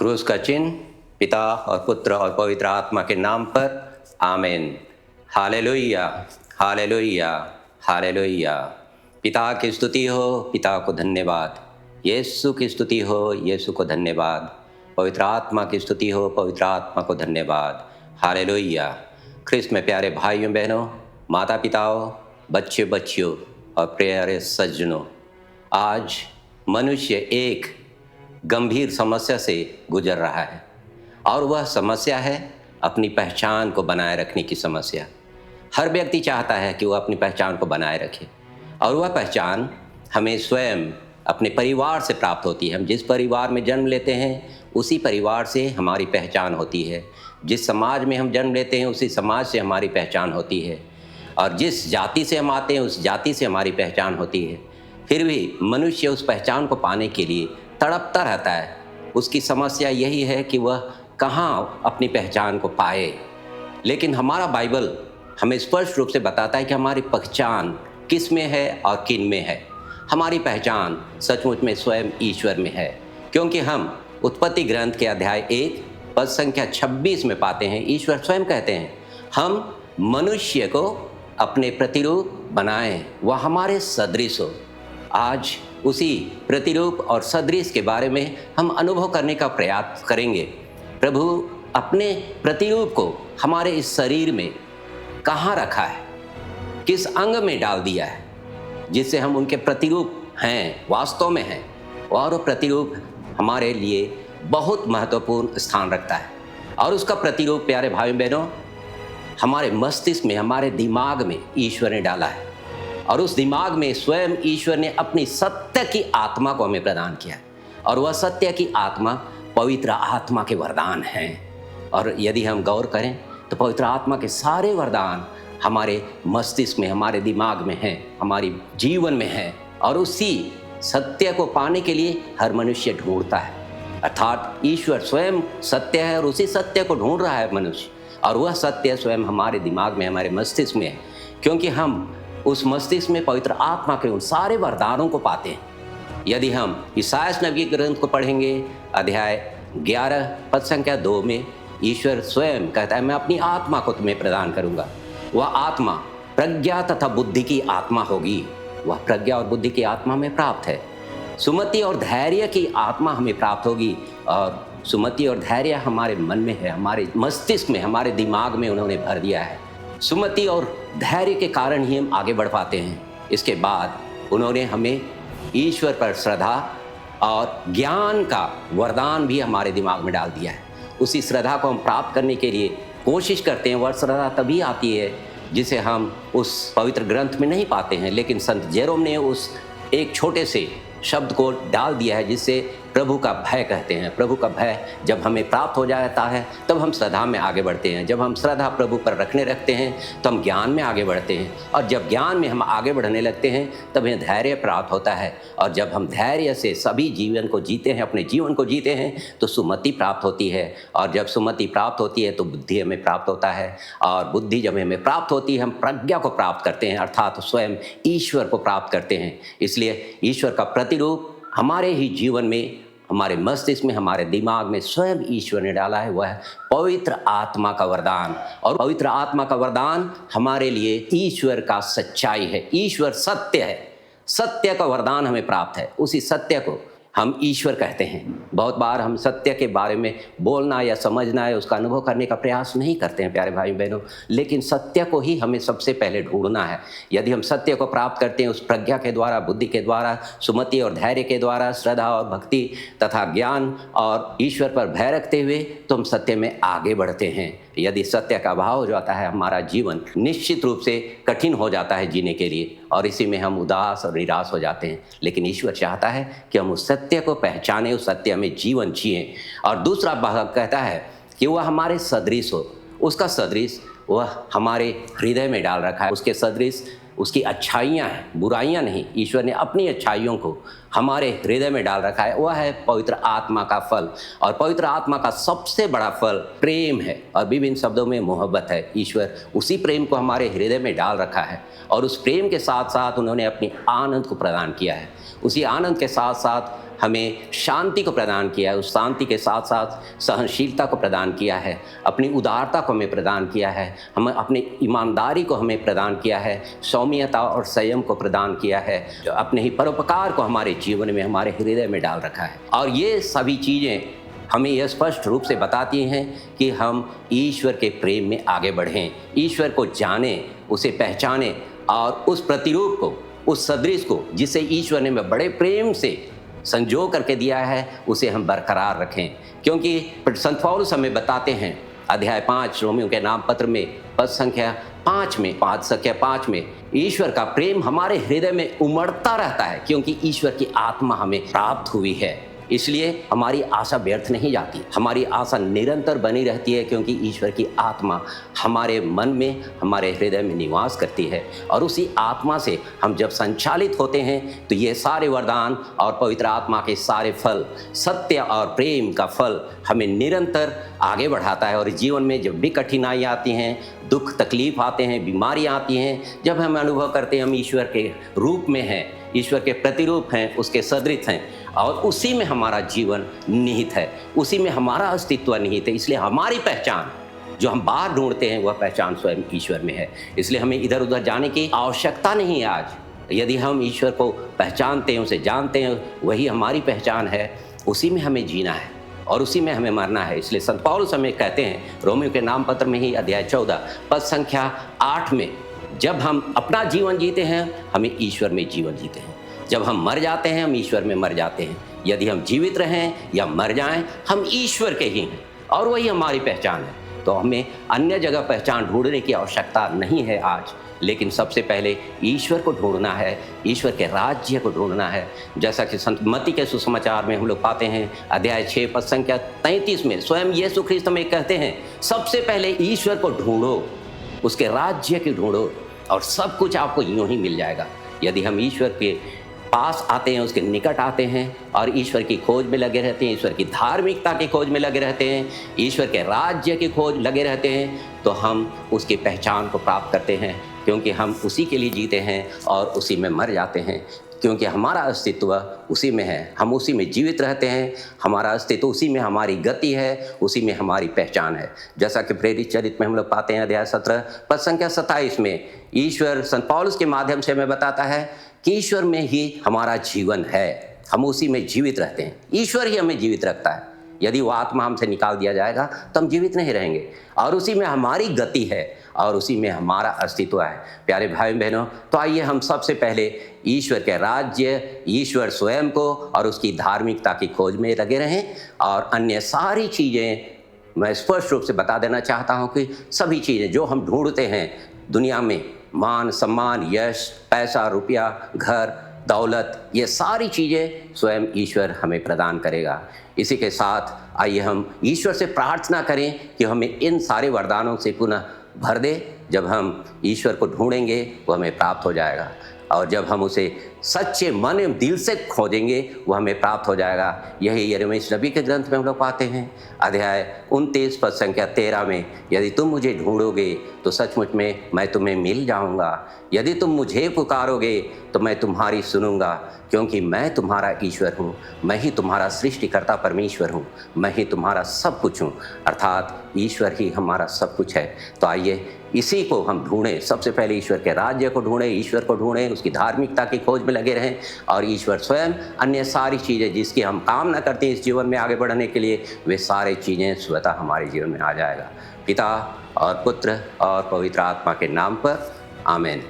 क्रूस का चिन्ह पिता और पुत्र और पवित्र आत्मा के नाम पर आमीन। Hallelujah, hallelujah, hallelujah. पिता की स्तुति हो, पिता को धन्यवाद। यीशु की स्तुति हो, यीशु को धन्यवाद। पवित्र आत्मा की स्तुति हो, पवित्र आत्मा को धन्यवाद। हालेलुया। ख्रिस्त में प्यारे भाइयों बहनों, माता पिताओं, बच्चे बच्चियों और प्यारे सज्जनों, आज मनुष्य एक गंभीर समस्या से गुजर रहा है और वह समस्या है अपनी पहचान को बनाए रखने की समस्या। हर व्यक्ति चाहता है कि वह अपनी पहचान को बनाए रखे और वह पहचान हमें स्वयं अपने परिवार से प्राप्त होती है। हम जिस परिवार में जन्म लेते हैं उसी परिवार से हमारी पहचान होती है। जिस समाज में हम जन्म लेते हैं उसी समाज से हमारी पहचान होती है और जिस जाति से हम आते हैं उस जाति से हमारी पहचान होती है। फिर भी मनुष्य उस पहचान को पाने के लिए तड़पता रहता है। उसकी समस्या यही है कि वह कहाँ अपनी पहचान को पाए। लेकिन हमारा बाइबल हमें स्पष्ट रूप से बताता है कि हमारी पहचान किस में है और किन में है। हमारी पहचान सचमुच में स्वयं ईश्वर में है, क्योंकि हम उत्पत्ति ग्रंथ के अध्याय 1 पद संख्या 26 में पाते हैं, ईश्वर स्वयं कहते हैं, हम मनुष्य को अपने प्रतिरूप बनाएं, वह हमारे सदृश हो। आज उसी प्रतिरूप और सदृश के बारे में हम अनुभव करने का प्रयास करेंगे। प्रभु अपने प्रतिरूप को हमारे इस शरीर में कहाँ रखा है, किस अंग में डाल दिया है, जिससे हम उनके प्रतिरूप हैं, वास्तव में हैं। और वो प्रतिरूप हमारे लिए बहुत महत्वपूर्ण स्थान रखता है। और उसका प्रतिरूप प्यारे भाई बहनों हमारे मस्तिष्क में, हमारे दिमाग में ईश्वर ने डाला है। और उस दिमाग में स्वयं ईश्वर ने अपनी सत्य की आत्मा को हमें प्रदान किया है। और वह सत्य की आत्मा पवित्र आत्मा के वरदान हैं। और यदि हम गौर करें तो पवित्र आत्मा के सारे वरदान हमारे मस्तिष्क में, हमारे दिमाग में हैं, हमारी जीवन में हैं। और उसी सत्य को पाने के लिए हर मनुष्य ढूंढता है, अर्थात ईश्वर स्वयं सत्य है और उसी सत्य को ढूंढ रहा है मनुष्य। और वह सत्य स्वयं हमारे दिमाग में, हमारे मस्तिष्क में है, क्योंकि हम उस मस्तिष्क में पवित्र आत्मा के उन सारे वरदानों को पाते हैं। यदि हम ईसाया नबी के ग्रंथ को पढ़ेंगे, अध्याय 11 पद संख्या 2 में ईश्वर स्वयं कहता है, मैं अपनी आत्मा को तुम्हें प्रदान करूंगा। वह आत्मा प्रज्ञा तथा बुद्धि की आत्मा होगी। वह प्रज्ञा और बुद्धि की आत्मा में प्राप्त है। सुमति और धैर्य की आत्मा हमें प्राप्त होगी। और सुमति और धैर्य हमारे मन में है, हमारे मस्तिष्क में, हमारे दिमाग में उन्होंने भर दिया है। सुमति और धैर्य के कारण ही हम आगे बढ़ पाते हैं। इसके बाद उन्होंने हमें ईश्वर पर श्रद्धा और ज्ञान का वरदान भी हमारे दिमाग में डाल दिया है। उसी श्रद्धा को हम प्राप्त करने के लिए कोशिश करते हैं। वह श्रद्धा तभी आती है जिसे हम उस पवित्र ग्रंथ में नहीं पाते हैं, लेकिन संत जेरोम ने उस एक छोटे से शब्द को डाल दिया है जिससे प्रभु का भय कहते हैं। प्रभु का भय जब हमें प्राप्त हो जाता है तब हम श्रद्धा में आगे बढ़ते हैं। जब हम श्रद्धा प्रभु पर रखने लगते हैं तो हम ज्ञान में आगे बढ़ते हैं। और जब ज्ञान में हम आगे बढ़ने लगते हैं तब हमें धैर्य प्राप्त होता है। और जब हम धैर्य से सभी जीवन को जीते हैं, अपने जीवन को जीते हैं, तो सुमति प्राप्त होती है। और जब सुमति प्राप्त होती है तो बुद्धि हमें प्राप्त होता है। और बुद्धि जब हमें प्राप्त होती है हम प्रज्ञा को प्राप्त करते हैं, अर्थात स्वयं ईश्वर को प्राप्त करते हैं। इसलिए ईश्वर का प्रतिरूप हमारे ही जीवन में, हमारे मस्तिष्क में, हमारे दिमाग में स्वयं ईश्वर ने डाला है। वह है पवित्र आत्मा का वरदान। और पवित्र आत्मा का वरदान हमारे लिए ईश्वर का सच्चाई है। ईश्वर सत्य है। सत्य का वरदान हमें प्राप्त है। उसी सत्य को हम ईश्वर कहते हैं। बहुत बार हम सत्य के बारे में बोलना या समझना या उसका अनुभव करने का प्रयास नहीं करते हैं प्यारे भाई बहनों, लेकिन सत्य को ही हमें सबसे पहले ढूंढना है। यदि हम सत्य को प्राप्त करते हैं उस प्रज्ञा के द्वारा, बुद्धि के द्वारा, सुमति और धैर्य के द्वारा, श्रद्धा और भक्ति तथा ज्ञान और ईश्वर पर भय रखते हुए, तो हम सत्य में आगे बढ़ते हैं। यदि सत्य का अभाव हो जाता है हमारा जीवन निश्चित रूप से कठिन हो जाता है जीने के लिए, और इसी में हम उदास और निराश हो जाते हैं। लेकिन ईश्वर चाहता है कि हम उस सत्य को पहचानें, उस सत्य में जीवन जिएं। और दूसरा भाग कहता है कि वह हमारे सदृश हो। उसका सदृश वह हमारे हृदय में डाल रखा है। उसके सदृश उसकी अच्छाइयाँ हैं, बुराइयाँ नहीं। ईश्वर ने अपनी अच्छाइयों को हमारे हृदय में डाल रखा है। वह है पवित्र आत्मा का फल। और पवित्र आत्मा का सबसे बड़ा फल प्रेम है और विभिन्न शब्दों में मोहब्बत है। ईश्वर उसी प्रेम को हमारे हृदय में डाल रखा है और उस प्रेम के साथ साथ उन्होंने अपनी आनंद को प्रदान किया है। उसी आनंद के साथ साथ हमें शांति को प्रदान किया है, उस शांति के साथ साथ सहनशीलता को प्रदान किया है, अपनी उदारता को हमें प्रदान किया है, हमें अपनी ईमानदारी को हमें प्रदान किया है, सौम्यता और संयम को प्रदान किया है, अपने ही परोपकार को हमारे जीवन में, हमारे हृदय में डाल रखा है। और ये सभी चीज़ें हमें यह स्पष्ट रूप से बताती हैं कि हम ईश्वर के प्रेम में आगे बढ़ें, ईश्वर को जानें, उसे पहचानें और उस प्रतिरूप को, उस सदृश को जिसे ईश्वर ने बड़े प्रेम से संजो करके दिया है, उसे हम बरकरार रखें। क्योंकि संत पौलुस हमें बताते हैं अध्याय 5 रोमियो के नाम पत्र में पद संख्या 5 में ईश्वर का प्रेम हमारे हृदय में उमड़ता रहता है, क्योंकि ईश्वर की आत्मा हमें प्राप्त हुई है। इसलिए हमारी आशा व्यर्थ नहीं जाती, हमारी आशा निरंतर बनी रहती है, क्योंकि ईश्वर की आत्मा हमारे मन में, हमारे हृदय में निवास करती है। और उसी आत्मा से हम जब संचालित होते हैं तो ये सारे वरदान और पवित्र आत्मा के सारे फल, सत्य और प्रेम का फल हमें निरंतर आगे बढ़ाता है। और जीवन में जब भी कठिनाइयाँ आती हैं, दुख तकलीफ आते हैं, बीमारियाँ आती हैं, जब हम अनुभव करते हैं हम ईश्वर के रूप में हैं, ईश्वर के प्रतिरूप हैं, उसके सदृश हैं, और उसी में हमारा जीवन निहित है, उसी में हमारा अस्तित्व निहित है। इसलिए हमारी पहचान जो हम बाहर ढूंढते हैं वह पहचान स्वयं ईश्वर में है। इसलिए हमें इधर उधर जाने की आवश्यकता नहीं है। आज यदि हम ईश्वर को पहचानते हैं, उसे जानते हैं, वही हमारी पहचान है, उसी में हमें जीना है और उसी में हमें मरना है। इसलिए संत पौलुस हमें कहते हैं रोमियो के नाम पत्र में ही अध्याय 14 पद संख्या 8 में, जब हम अपना जीवन जीते हैं हमें ईश्वर में जीवन जीते हैं, जब हम मर जाते हैं हम ईश्वर में मर जाते हैं। यदि हम जीवित रहें या मर जाएं, हम ईश्वर के ही हैं और वही हमारी पहचान है। तो हमें अन्य जगह पहचान ढूंढने की आवश्यकता नहीं है आज, लेकिन सबसे पहले ईश्वर को ढूंढना है, ईश्वर के राज्य को ढूंढना है। जैसा कि संत मत्ती के सुसमाचार में हम लोग पाते हैं अध्याय 6 पद संख्या 33 में स्वयं यीशु ख्रीस्त हमें कहते हैं, सबसे पहले ईश्वर को ढूंढो, उसके राज्य को ढूंढो और सब कुछ आपको यूं ही मिल जाएगा। यदि हम ईश्वर के पास आते हैं, उसके निकट आते हैं और ईश्वर की खोज में लगे रहते हैं, ईश्वर की धार्मिकता की खोज में लगे रहते हैं, ईश्वर के राज्य की खोज लगे रहते हैं, तो हम उसकी पहचान को प्राप्त करते हैं, क्योंकि हम उसी के लिए जीते हैं और उसी में मर जाते हैं। क्योंकि हमारा अस्तित्व उसी में है, हम उसी में जीवित रहते हैं, हमारा अस्तित्व उसी में, हमारी गति है, उसी में हमारी पहचान है। जैसा कि प्रेरित चरित्र में हम लोग पाते हैं अध्याय 17 पद संख्या 27 में ईश्वर संत पौलुस के माध्यम से हमें बताता है कि ईश्वर में ही हमारा जीवन है, हम उसी में जीवित रहते हैं, ईश्वर ही हमें जीवित रखता है। यदि वो आत्मा हमसे निकाल दिया जाएगा तो हम जीवित नहीं रहेंगे, और उसी में हमारी गति है और उसी में हमारा अस्तित्व है। प्यारे भाई बहनों, तो आइए हम सबसे पहले ईश्वर के राज्य, ईश्वर स्वयं को और उसकी धार्मिकता की खोज में लगे रहें, और अन्य सारी चीज़ें मैं स्पष्ट रूप से बता देना चाहता हूँ कि सभी चीज़ें जो हम ढूंढते हैं दुनिया में, मान सम्मान, यश, पैसा, रुपया, घर, दौलत, ये सारी चीज़ें स्वयं ईश्वर हमें प्रदान करेगा। इसी के साथ आइए हम ईश्वर से प्रार्थना करें कि हमें इन सारे वरदानों से पुनः भर दे। जब हम ईश्वर को ढूंढेंगे वो हमें प्राप्त हो जाएगा, और जब हम उसे सच्चे मन एवं दिल से खोजेंगे वो हमें प्राप्त हो जाएगा। यही यिर्मयाह नबी के ग्रंथ में हम लोग पाते हैं अध्याय 29 पद संख्या 13 में, यदि तुम मुझे ढूंढोगे तो सचमुच में मैं तुम्हें मिल जाऊंगा, यदि तुम मुझे पुकारोगे तो मैं तुम्हारी सुनूंगा, क्योंकि मैं तुम्हारा ईश्वर हूँ, मैं ही तुम्हारा सृष्टिकर्ता परमेश्वर हूँ, मैं ही तुम्हारा सब कुछ हूँ। अर्थात ईश्वर ही हमारा सब कुछ है। तो आइए इसी को हम ढूंढें, सबसे पहले ईश्वर के राज्य को ढूंढें, ईश्वर को ढूंढें, उसकी धार्मिकता की खोज में लगे रहें, और ईश्वर स्वयं अन्य सारी चीज़ें जिसकी हम कामना करते हैं इस जीवन में आगे बढ़ने के लिए, वे सारी चीज़ें स्वतः हमारे जीवन में आ जाएगा। पिता और पुत्र और पवित्र आत्मा के नाम पर, आमीन।